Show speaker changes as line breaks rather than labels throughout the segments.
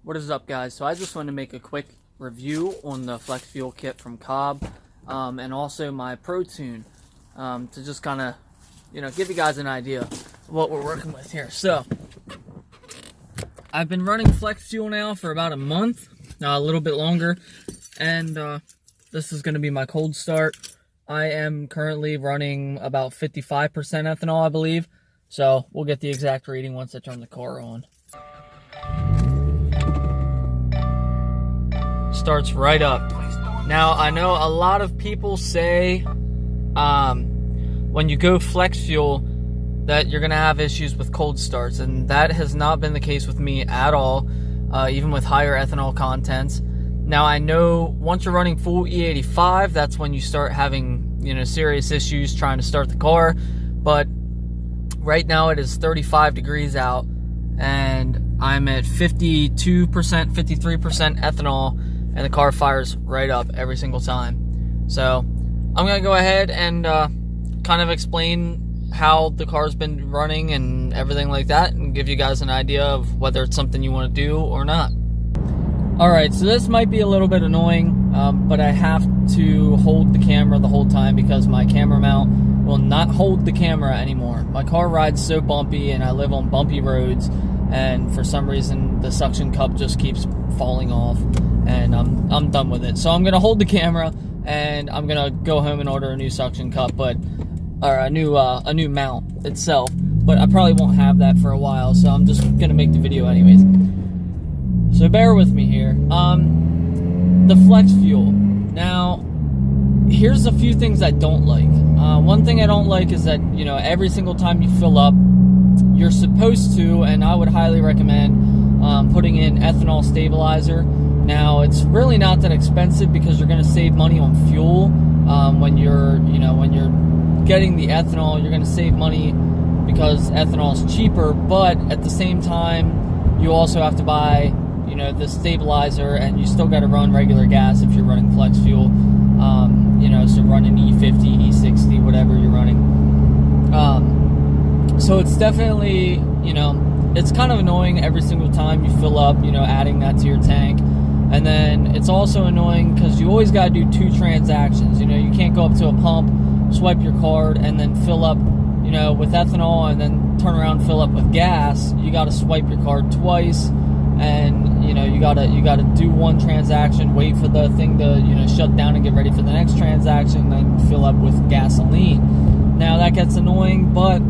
What is up, guys? So I just wanted to make a quick review on the flex fuel kit from Cobb, and also my Pro-Tune, to just kind of, give you guys an idea of what we're working with here. So I've been running flex fuel now for about a month, a little bit longer, and this is going to be my cold start. I am currently running about 55% ethanol, I believe. So we'll get the exact reading once I turn the car on. Starts right up. Now, I know a lot of people say when you go flex fuel that you're going to have issues with cold starts, and that has not been the case with me at all, even with higher ethanol contents. Now, I know once you're running full E85, that's when you start having, serious issues trying to start the car, but right now it is 35 degrees out, and I'm at 52%, 53% ethanol, and the car fires right up every single time. So I'm going to go ahead and kind of explain how the car's been running and everything like that, and give you guys an idea of whether it's something you want to do or not. Alright, so this might be a little bit annoying, but I have to hold the camera the whole time because my camera mount will not hold the camera anymore. My car rides so bumpy, and I live on bumpy roads, and for some reason the suction cup just keeps falling off, and I'm done with it. So I'm gonna hold the camera, and I'm gonna go home and order a new suction cup, or a new mount itself. But I probably won't have that for a while, so I'm just gonna make the video anyways. So bear with me here. The flex fuel. Now, here's a few things I don't like. One thing I don't like is that, every single time you fill up, you're supposed to, and I would highly recommend putting in ethanol stabilizer. Now, it's really not that expensive because you're going to save money on fuel. When you're getting the ethanol, you're going to save money because ethanol is cheaper, but at the same time, you also have to buy the stabilizer, and you still got to run regular gas if you're running flex fuel. So running E50, E60, whatever you're running. So it's definitely, it's kind of annoying every single time you fill up, adding that to your tank. And then it's also annoying because you always got to do two transactions. You can't go up to a pump, swipe your card, and then fill up, with ethanol, and then turn around and fill up with gas. You got to swipe your card twice. And you gotta do one transaction, wait for the thing to shut down and get ready for the next transaction, then fill up with gasoline. Now that gets annoying, but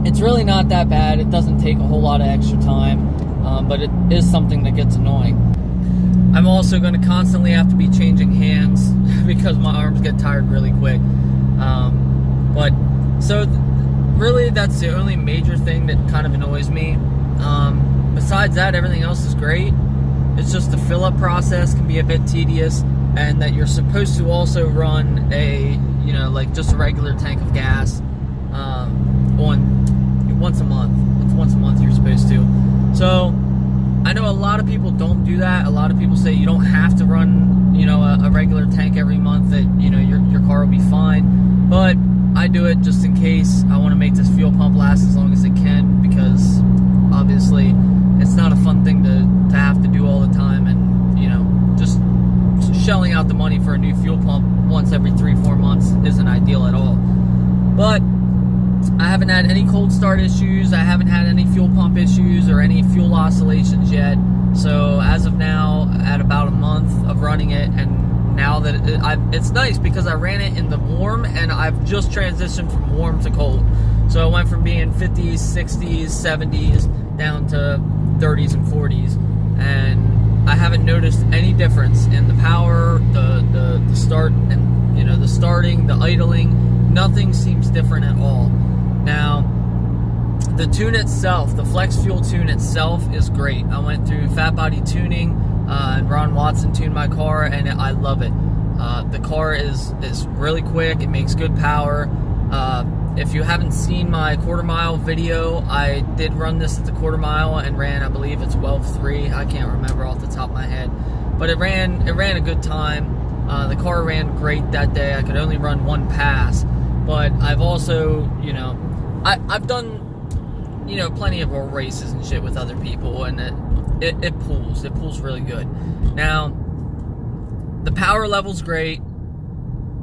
it's really not that bad. It doesn't take a whole lot of extra time, but it is something that gets annoying. I'm also going to constantly have to be changing hands because my arms get tired really quick. Really that's the only major thing that kind of annoys me. Besides that, everything else is great. It's just the fill-up process can be a bit tedious, and that you're supposed to also run a, just a regular tank of gas on once a month. It's once a month you're supposed to. So I know a lot of people don't do that. A lot of people say you don't have to run, a regular tank every month, that, your car will be fine. But I do it just in case. I want to make this fuel pump last as long as it can, because obviously it's not a fun thing to have to do all the time, and just shelling out the money for a new fuel pump once every 3-4 months isn't ideal at all. But I haven't had any cold start issues. I haven't had any fuel pump issues or any fuel oscillations yet. So as of now, at about a month of running it, and now that it's nice because I ran it in the warm, and I've just transitioned from warm to cold. So it went from being 50s, 60s, 70s down to 30s and 40s, and I haven't noticed any difference in the power, the start, and the starting, the idling. Nothing seems different at all. Now, the tune itself, the flex fuel tune itself, is great. I went through Phatbotti tuning, and Ron Watson tuned my car, and I love it. The car is really quick. It makes good power. If you haven't seen my quarter-mile video, I did run this at the quarter-mile and ran, I believe it's 12.3. I can't remember off the top of my head, but it ran a good time. The car ran great that day. I could only run one pass, but I've also, I've done, plenty of races and shit with other people, and it pulls really good. Now, the power level's great.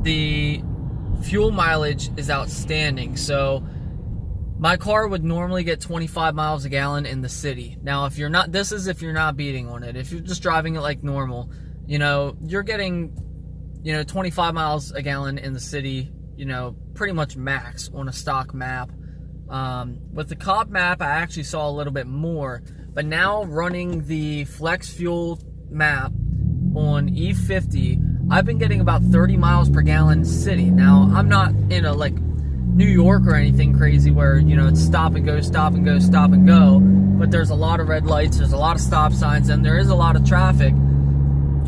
The fuel mileage is outstanding. So my car would normally get 25 miles a gallon in the city. Now, if you're not, this is if you're not beating on it. If you're just driving it like normal, you know, you're getting, you know, 25 miles a gallon in the city, you know, pretty much max on a stock map. With the Cobb map, I actually saw a little bit more, but now running the flex fuel map on E50, I've been getting about 30 miles per gallon city. Now, I'm not in a like New York or anything crazy where, you know, it's stop and go, stop and go, stop and go, but there's a lot of red lights, there's a lot of stop signs, and there is a lot of traffic.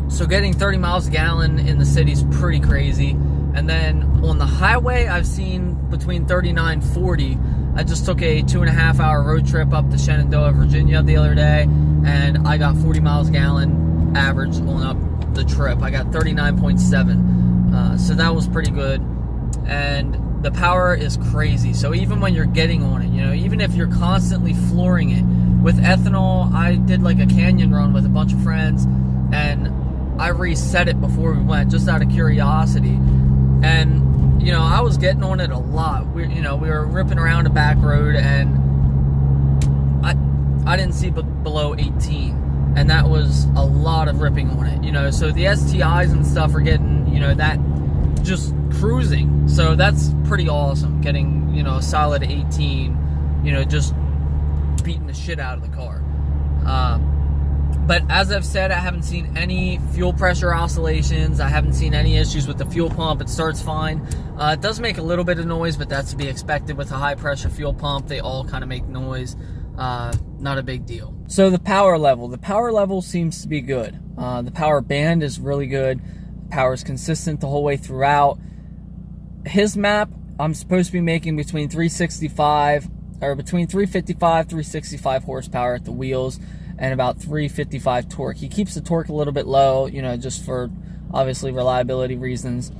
So getting 30 miles a gallon in the city is pretty crazy. And then on the highway, I've seen between 39 and 40. I just took a 2.5 hour road trip up to Shenandoah, Virginia the other day, and I got 40 miles a gallon average on up the trip. I got 39.7, so that was pretty good. And the power is crazy. So even when you're getting on it, you know, even if you're constantly flooring it with ethanol, I did like a canyon run with a bunch of friends, and I reset it before we went just out of curiosity. And you know, I was getting on it a lot. We were ripping around a back road, and I didn't see below 18, and that was a lot of ripping on it. You know, so the STIs and stuff are getting, you know, that just cruising. So that's pretty awesome. Getting, you know, a solid 18, you know, just beating the shit out of the car. But as I've said, I haven't seen any fuel pressure oscillations. I haven't seen any issues with the fuel pump. It starts fine. It does make a little bit of noise, but that's to be expected with a high pressure fuel pump. They all kind of make noise. Not a big deal. So the power level seems to be good. The power band is really good. Power is consistent the whole way throughout. His map, I'm supposed to be making between 365 or between 355, 365 horsepower at the wheels, and about 355 torque. He keeps the torque a little bit low, you know, just for obviously reliability reasons.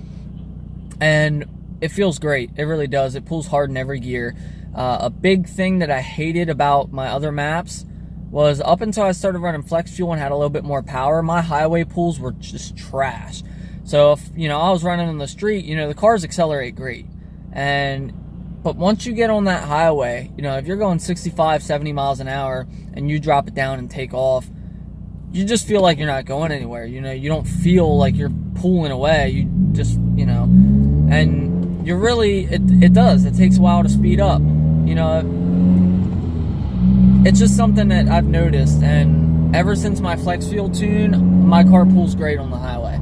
And it feels great. It really does. It pulls hard in every gear. A big thing that I hated about my other maps was up until I started running flex fuel and had a little bit more power, my highway pulls were just trash. So if, you know, I was running on the street, you know, the cars accelerate great. But once you get on that highway, you know, if you're going 65, 70 miles an hour and you drop it down and take off, you just feel like you're not going anywhere. You know, you don't feel like you're pulling away. You just, you know, and you're really, it does. It takes a while to speed up. You know, it's just something that I've noticed. And ever since my flex fuel tune, my car pulls great on the highway.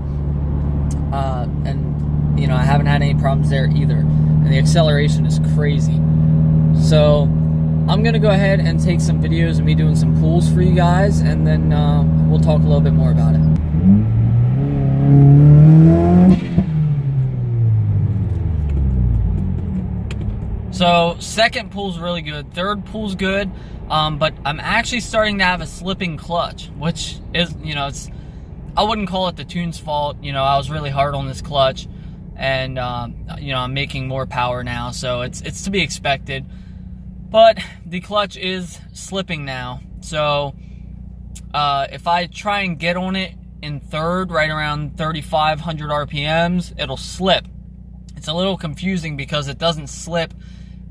And, you know, I haven't had any problems there either. And the acceleration is crazy. So I'm going to go ahead and take some videos of me doing some pulls for you guys, and then we'll talk a little bit more about it. So second pull's really good. Third pull's good. But I'm actually starting to have a slipping clutch, which is, you know, I wouldn't call it the tune's fault. You know, I was really hard on this clutch, and you know, I'm making more power now, so it's to be expected. But the clutch is slipping now. So if I try and get on it in third, right around 3,500 RPMs, it'll slip. It's a little confusing because it doesn't slip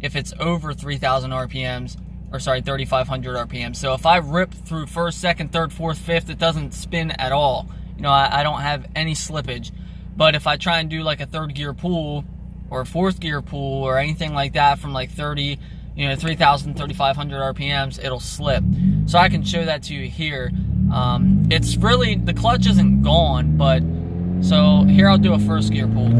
if it's over 3,000 RPMs. Or sorry, 3,500 RPM. So if I rip through first, second, third, fourth, fifth, it doesn't spin at all. You know, I don't have any slippage. But if I try and do like a third gear pull or a fourth gear pull or anything like that from like 30, you know, 3,000, 3,500 RPMs, it'll slip. So I can show that to you here. It's really, the clutch isn't gone, but so here I'll do a first gear pull.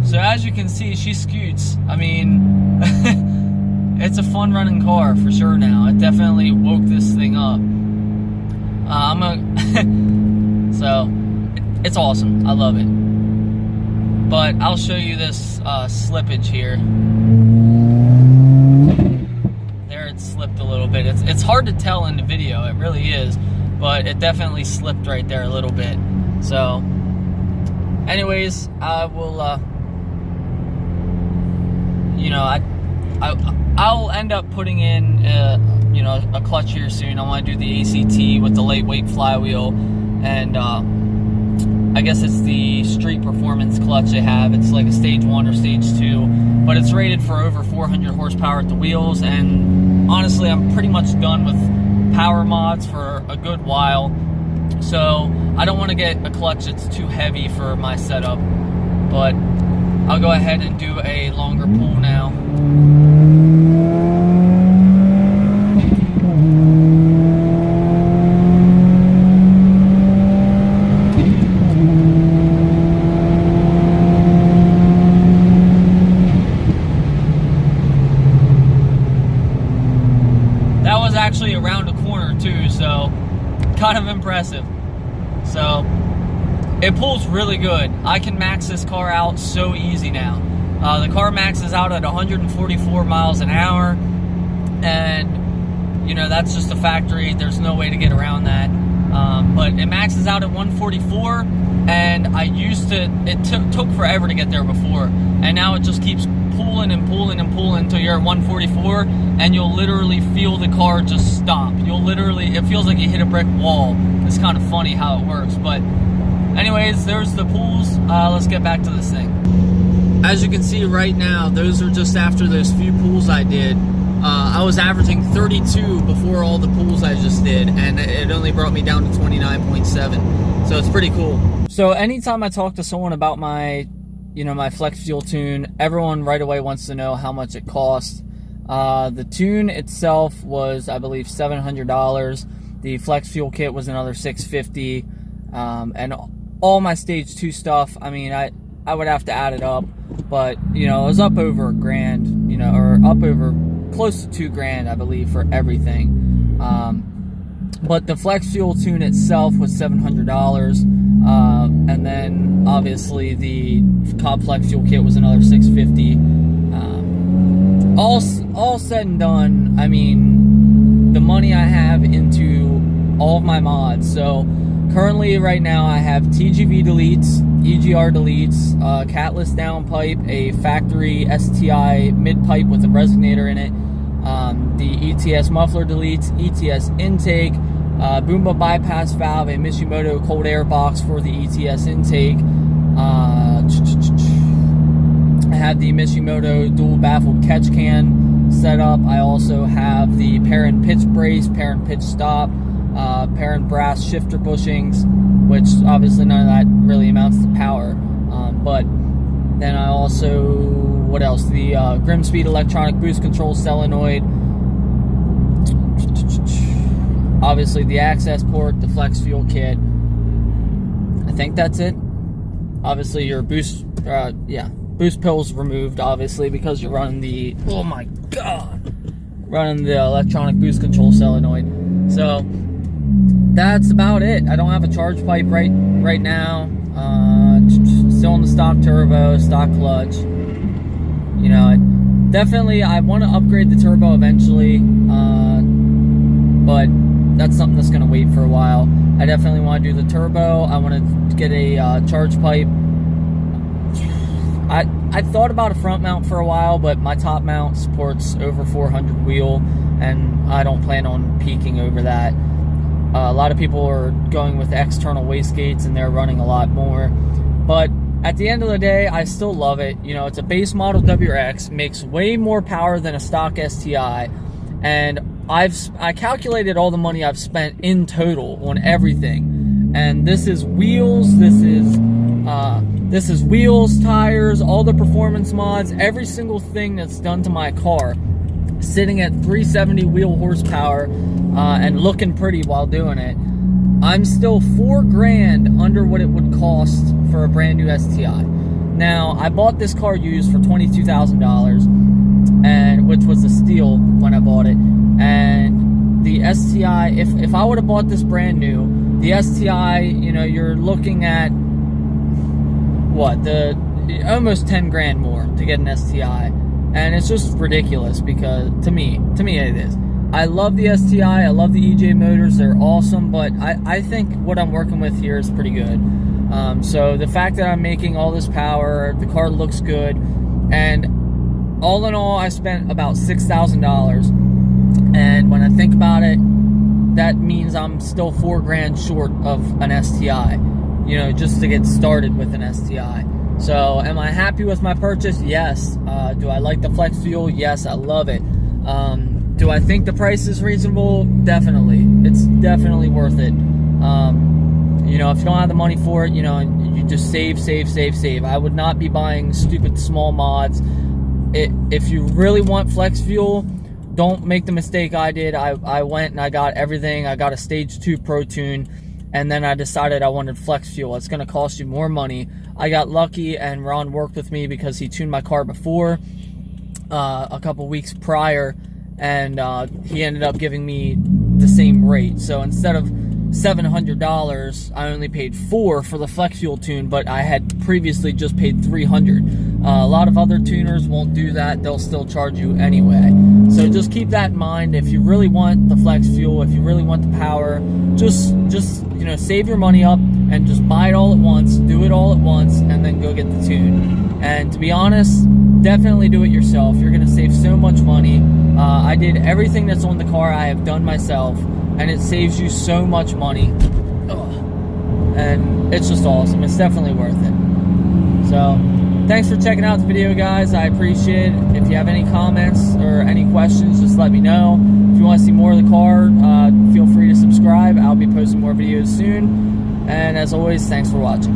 So as you can see, she scoots. I mean, it's a fun running car for sure now. It definitely woke this thing up. So it's awesome. I love it. But I'll show you this slippage here. There it slipped a little bit. It's hard to tell in the video. It really is. But it definitely slipped right there a little bit. So anyways, I will... you know, I'll end up putting in, you know, a clutch here soon. I want to do the ACT with the lightweight flywheel, and I guess it's the street performance clutch they have. It's like a stage 1 or stage 2, but it's rated for over 400 horsepower at the wheels. And honestly, I'm pretty much done with power mods for a good while, so I don't want to get a clutch that's too heavy for my setup. But I'll go ahead and do a longer pull now. That was actually around a corner too, so kind of impressive. So it pulls really good. I can max this car out so easy now. The car maxes out at 144 miles an hour, and you know, that's just a factory. There's no way to get around that. But it maxes out at 144, and it took forever to get there before, and now it just keeps pulling and pulling and pulling until you're at 144, and you'll literally feel the car just stop. It feels like you hit a brick wall. It's kind of funny how it works, but anyways, there's the pulls. Let's get back to this thing. As you can see right now, those are just after those few pulls I did. I was averaging 32 before all the pulls I just did, and it only brought me down to 29.7. So it's pretty cool. So anytime I talk to someone about my, you know, my flex fuel tune, everyone right away wants to know how much it costs. The tune itself was, I believe, $700. The flex fuel kit was another $650, and all my stage 2 stuff, I mean, I would have to add it up, but you know, it was up over $1,000, you know, or up over close to $2,000, I believe, for everything. But the flex fuel tune itself was $700, and then obviously the Cobb flex fuel kit was another $650. All said and done, I mean, the money I have into all of my mods. So currently, right now, I have TGV deletes, EGR deletes, Catless downpipe, a factory STI midpipe with a resonator in it, the ETS muffler deletes, ETS intake, Boomba bypass valve, a Mishimoto cold air box for the ETS intake. I have the Mishimoto dual baffled catch can set up. I also have the Perrin pitch brace, Perrin pitch stop, Perrin brass shifter bushings, which obviously none of that really amounts to power. But then I also, what else? The Grimmspeed electronic boost control solenoid. Obviously the Accesport, the flex fuel kit. I think that's it. Obviously your boost, boost pills removed, obviously, because you're running the, oh my god, running the electronic boost control solenoid. So that's about it. I don't have a charge pipe right now. Still in the stock turbo, stock clutch. You know, definitely I want to upgrade the turbo eventually, but that's something that's going to wait for a while. I definitely want to do the turbo. I want to get a charge pipe. I thought about a front mount for a while, but my top mount supports over 400 wheel, and I don't plan on peaking over that. A lot of people are going with external wastegates, and they're running a lot more. But at the end of the day, I still love it. You know, it's a base model WRX, makes way more power than a stock STI, and I calculated all the money I've spent in total on everything. And this is wheels, this is wheels, tires, all the performance mods, every single thing that's done to my car, sitting at 370 wheel horsepower, and looking pretty while doing it. I'm still $4,000 under what it would cost for a brand new STI. Now, I bought this car used for $22,000, and which was a steal when I bought it. And the STI, if I would have bought this brand new, the STI, you know, you're looking at what, almost $10,000 more to get an STI, and it's just ridiculous, because to me it is. I love the STI, I love the EJ motors, they're awesome, but I think what I'm working with here is pretty good. So the fact that I'm making all this power, the car looks good, and all in all, I spent about $6,000. And when I think about it, that means I'm still $4,000 short of an STI, you know, just to get started with an STI. So am I happy with my purchase? Yes. Do I like the flex fuel? Yes, I love it. Do I think the price is reasonable? Definitely. It's definitely worth it. You know, if you don't have the money for it, you know, you just save. I would not be buying stupid small mods. If you really want flex fuel, don't make the mistake I did. I went and I got everything. I got a stage 2 Pro-Tune, and then I decided I wanted flex fuel. It's going to cost you more money. I got lucky, and Ron worked with me because he tuned my car before, a couple weeks prior, and he ended up giving me the same rate. So instead of $700, I only paid $400 for the flex fuel tune, but I had previously just paid $300. A lot of other tuners won't do that. They'll still charge you anyway. So just keep that in mind. If you really want the flex fuel, if you really want the power, just you know, save your money up and just buy it all at once, do it all at once, and then go get the tune. And to be honest, definitely do it yourself. You're going to save so much money. I did everything that's on the car I have done myself, and it saves you so much money. And it's just awesome. It's definitely worth it. So thanks for checking out the video, guys. I appreciate it. If you have any comments or any questions, just let me know. If you want to see more of the car, feel free to subscribe. I'll be posting more videos soon. And as always, thanks for watching.